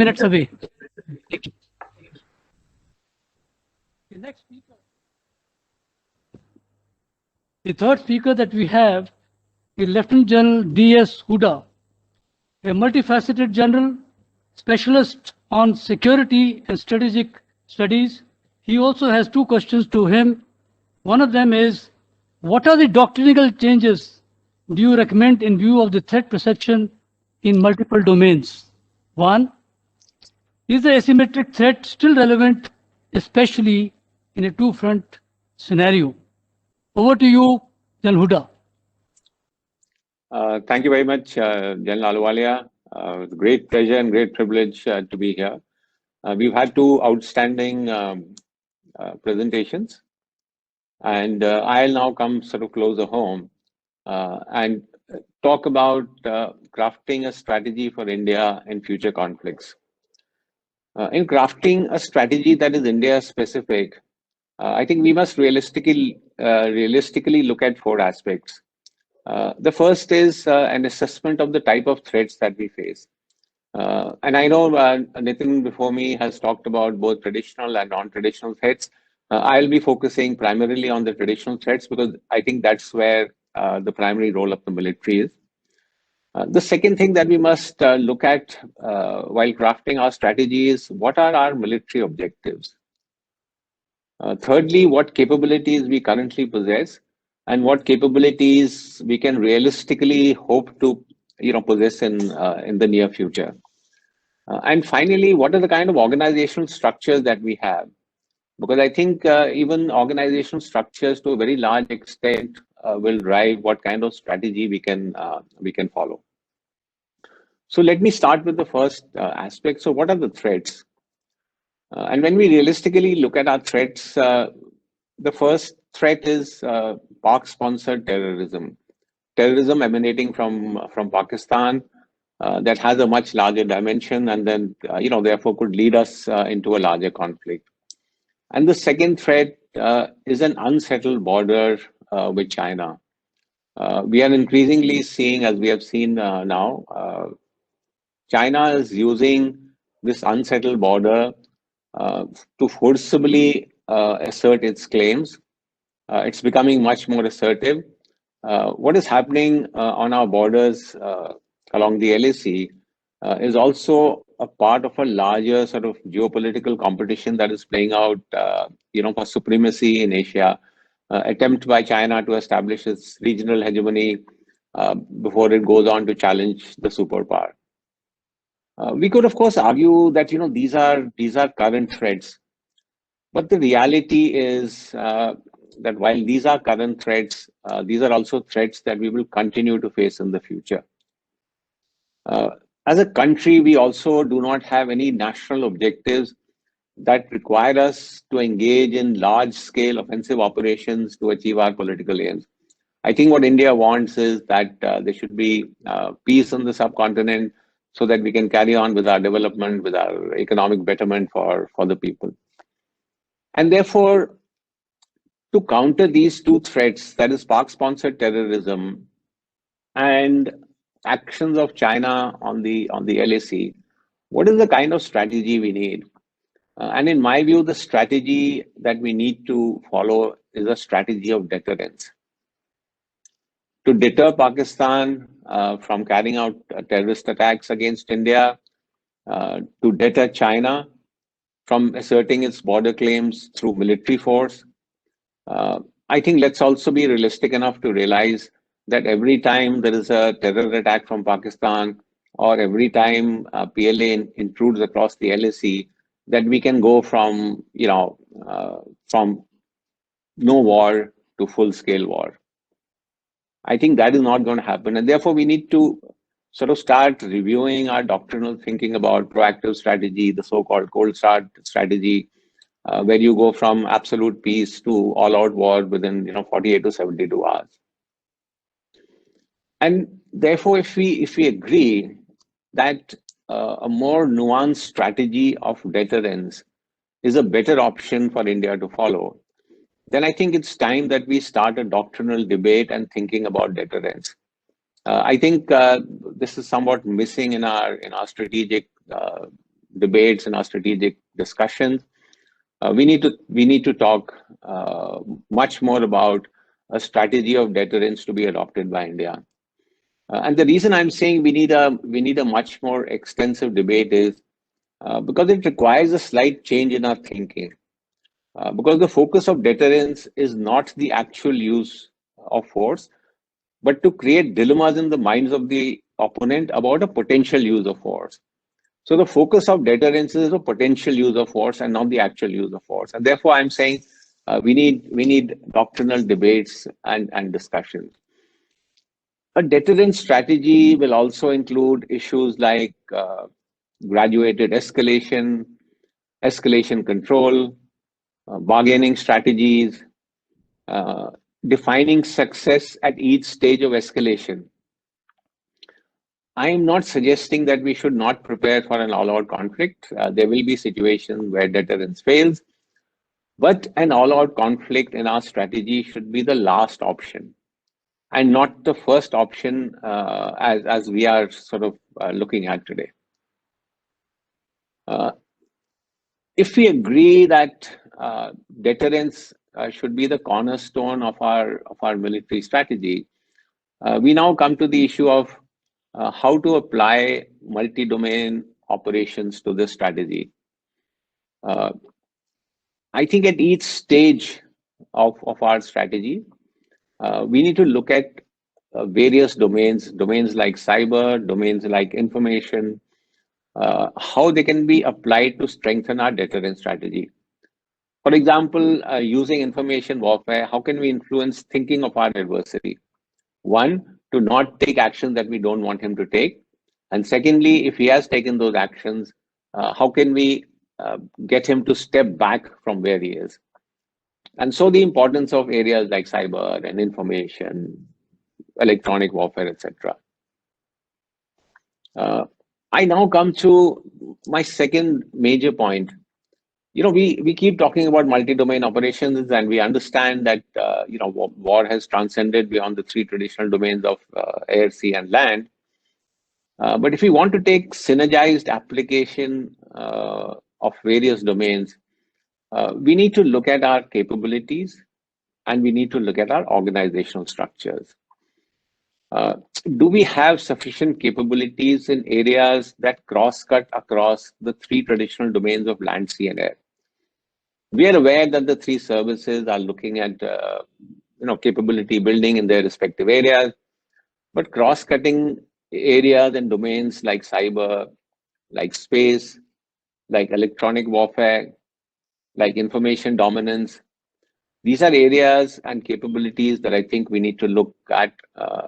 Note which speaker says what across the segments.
Speaker 1: Minutes away. The next speaker. The third speaker that we have is Lieutenant General D.S. Huda, a multifaceted general, specialist on security and strategic studies. He also has two questions to him. One of them is, what are the doctrinal changes do you recommend in view of the threat perception in multiple domains? One, is the asymmetric threat still relevant, especially in a two-front scenario? Over to you, General Huda.
Speaker 2: Thank you very much, General Ahluwalia. It's a great pleasure and great privilege to be here. We've had two outstanding presentations, and I'll now come sort of closer home and talk about crafting a strategy for India in future conflicts. In crafting a strategy that is India specific, I think we must realistically look at four aspects. The first is an assessment of the type of threats that we face. And I know Nitin before me has talked about both traditional and non-traditional threats. I'll be focusing primarily on the traditional threats because I think that's where the primary role of the military is. The second thing that we must look at while crafting our strategy is what are our military objectives? Thirdly, what capabilities we currently possess and what capabilities we can realistically hope to possess in the near future. And finally, what are the kind of organizational structures that we have? Because I think even organizational structures to a very large extent will drive what kind of strategy we can follow. So let me start with the first aspect. So what are the threats? And when we realistically look at our threats, the first threat is Pak-sponsored terrorism. Terrorism emanating from Pakistan that has a much larger dimension and then, therefore could lead us into a larger conflict. And the second threat is an unsettled border with China. We are increasingly seeing, as we have seen now, China is using this unsettled border to forcibly assert its claims. It's becoming much more assertive. What is happening on our borders along the LAC is also a part of a larger sort of geopolitical competition that is playing out, for supremacy in Asia. Attempt by China to establish its regional hegemony before it goes on to challenge the superpower. We could, of course, argue that these are current threats, but the reality is that while these are current threats, these are also threats that we will continue to face in the future. As a country, we also do not have any national objectives that require us to engage in large-scale offensive operations to achieve our political aims. I think what India wants is that there should be peace on the subcontinent so that we can carry on with our development, with our economic betterment for the people. And therefore, to counter these two threats, that is Pak-sponsored terrorism and actions of China on the LAC, what is the kind of strategy we need? And in my view, the strategy that we need to follow is a strategy of deterrence. To deter Pakistan from carrying out terrorist attacks against India, to deter China from asserting its border claims through military force. I think let's also be realistic enough to realize that every time there is a terror attack from Pakistan or every time PLA intrudes across the LAC, that we can go from from no war to full-scale war. I think that is not going to happen, and therefore we need to sort of start reviewing our doctrinal thinking about proactive strategy, the so-called cold start strategy, where you go from absolute peace to all-out war within 48 to 72 hours. And therefore, if we agree that a more nuanced strategy of deterrence is a better option for India to follow, then I think it's time that we start a doctrinal debate and thinking about deterrence. I think this is somewhat missing in our strategic debates, in our strategic discussions, we need to talk much more about a strategy of deterrence to be adopted by India. And the reason I'm saying we need a much more extensive debate is because it requires a slight change in our thinking. Because the focus of deterrence is not the actual use of force, but to create dilemmas in the minds of the opponent about a potential use of force. So the focus of deterrence is the potential use of force and not the actual use of force. And therefore, I'm saying we need doctrinal debates and discussions. A deterrence strategy will also include issues like graduated escalation, escalation control, bargaining strategies, defining success at each stage of escalation. I am not suggesting that we should not prepare for an all-out conflict. There will be situations where deterrence fails, but an all-out conflict in our strategy should be the last option and not the first option as we are sort of looking at today. If we agree that deterrence should be the cornerstone of our military strategy, we now come to the issue of how to apply multi-domain operations to this strategy. I think at each stage of our strategy, we need to look at various domains like cyber, domains like information, how they can be applied to strengthen our deterrence strategy. For example, using information warfare, how can we influence thinking of our adversary? One, to not take actions that we don't want him to take. And secondly, if he has taken those actions, how can we get him to step back from where he is? And so the importance of areas like cyber and information, electronic warfare, etc. I now come to my second major point. You know, we keep talking about multi-domain operations, and we understand that war has transcended beyond the three traditional domains of air, sea, and land. But if we want to take synergized application of various domains, we need to look at our capabilities and we need to look at our organizational structures. Do we have sufficient capabilities in areas that cross-cut across the three traditional domains of land, sea, and air? We are aware that the three services are looking at capability building in their respective areas, but cross-cutting areas and domains like cyber, like space, like electronic warfare, like information dominance, these are areas and capabilities that I think we need to look at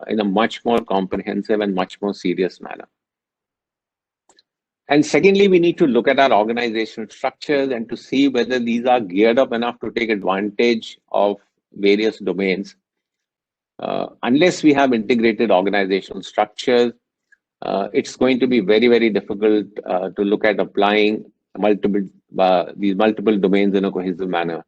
Speaker 2: in a much more comprehensive and much more serious manner. And secondly, we need to look at our organizational structures and to see whether these are geared up enough to take advantage of various domains. Unless we have integrated organizational structures, it's going to be very, very difficult to look at applying these multiple domains in a cohesive manner.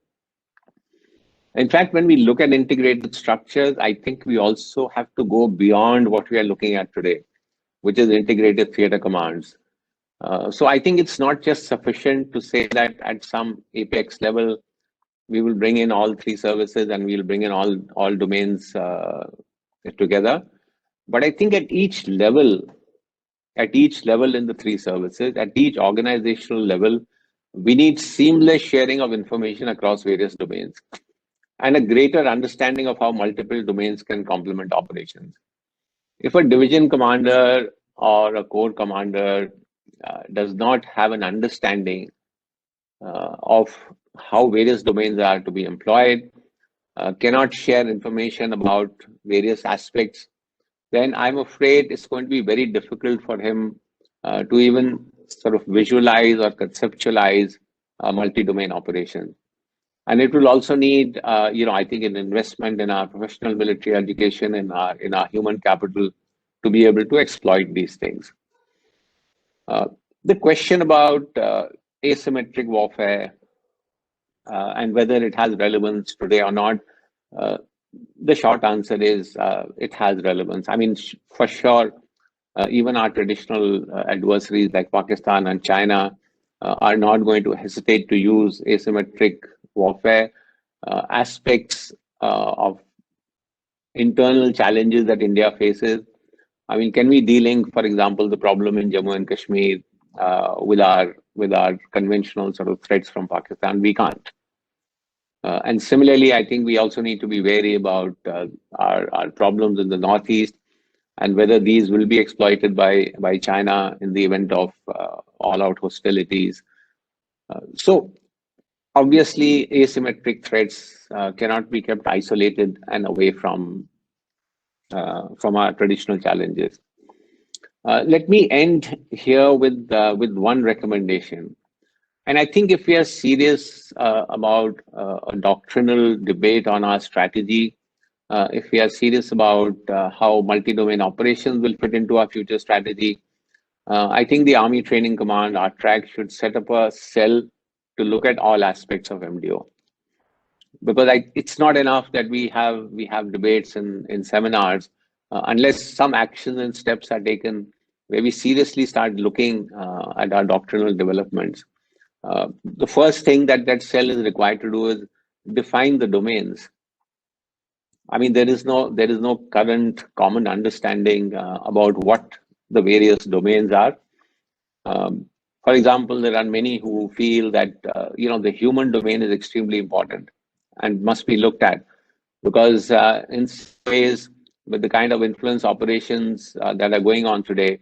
Speaker 2: In fact, when we look at integrated structures, I think we also have to go beyond what we are looking at today, which is integrated theater commands. So I think it's not just sufficient to say that at some apex level, we will bring in all three services and we'll bring in all domains together. But I think at each level in the three services, at each organizational level, we need seamless sharing of information across various domains and a greater understanding of how multiple domains can complement operations. If a division commander or a corps commander does not have an understanding of how various domains are to be employed, cannot share information about various aspects, then I'm afraid it's going to be very difficult for him to even sort of visualize or conceptualize multi-domain operations. And it will also need, I think, an investment in our professional military education, in our human capital, to be able to exploit these things. The question about asymmetric warfare and whether it has relevance today or not, the short answer is it has relevance. I mean, for sure, even our traditional adversaries like Pakistan and China are not going to hesitate to use asymmetric warfare. Aspects of internal challenges that India faces. I mean, can we de-link, for example, the problem in Jammu and Kashmir with our conventional sort of threats from Pakistan? We can't. And similarly, I think we also need to be wary about our problems in the Northeast and whether these will be exploited by China in the event of all-out hostilities. So obviously, asymmetric threats cannot be kept isolated and away from our traditional challenges. Let me end here with one recommendation. And I think if we are serious about a doctrinal debate on our strategy, if we are serious about how multi-domain operations will fit into our future strategy, I think the Army Training Command, ARTRAC, should set up a cell to look at all aspects of MDO. Because it's not enough that we have debates in seminars unless some actions and steps are taken where we seriously start looking at our doctrinal developments. The first thing that cell is required to do is define the domains. I mean, there is no current common understanding about what the various domains are. For example, there are many who feel that the human domain is extremely important and must be looked at, because in some ways, with the kind of influence operations that are going on today,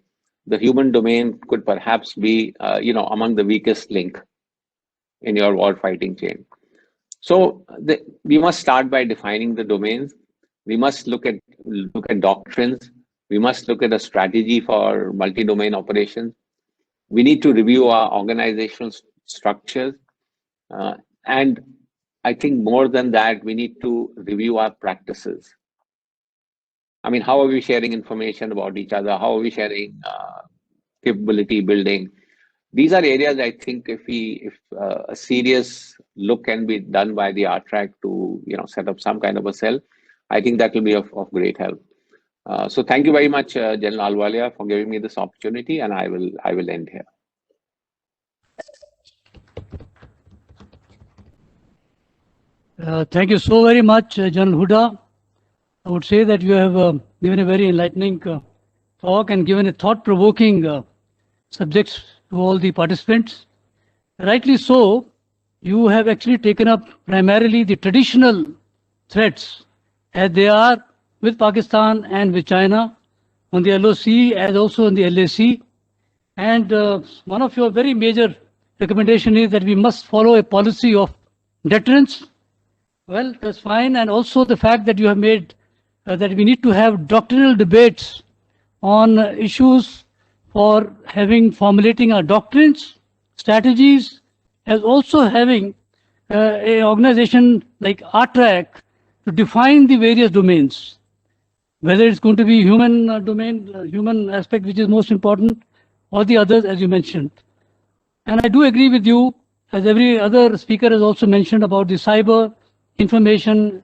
Speaker 2: the human domain could perhaps be among the weakest link in your war fighting chain. So we must start by defining the domains. We must look at doctrines. We must look at a strategy for multi-domain operations. We need to review our organizational structures. And I think more than that, we need to review our practices. I mean, how are we sharing information about each other? How are we sharing capability building? These are areas I think if a serious look can be done by the ARTRAC to set up some kind of a cell, I think that will be of great help. So thank you very much, General Ahluwalia, for giving me this opportunity, and I will end here.
Speaker 1: Thank you so very much, General Hooda. I would say that you have given a very enlightening talk and given a thought-provoking subjects to all the participants. Rightly so, you have actually taken up primarily the traditional threats as they are with Pakistan and with China on the LOC as also on the LAC. And one of your very major recommendation is that we must follow a policy of deterrence. Well, that's fine. And also the fact that you have made that we need to have doctrinal debates on issues for formulating our doctrines, strategies, as also having an organization like ARTRAC to define the various domains, whether it's going to be human domain, human aspect, which is most important, or the others, as you mentioned. And I do agree with you, as every other speaker has also mentioned, about the cyber information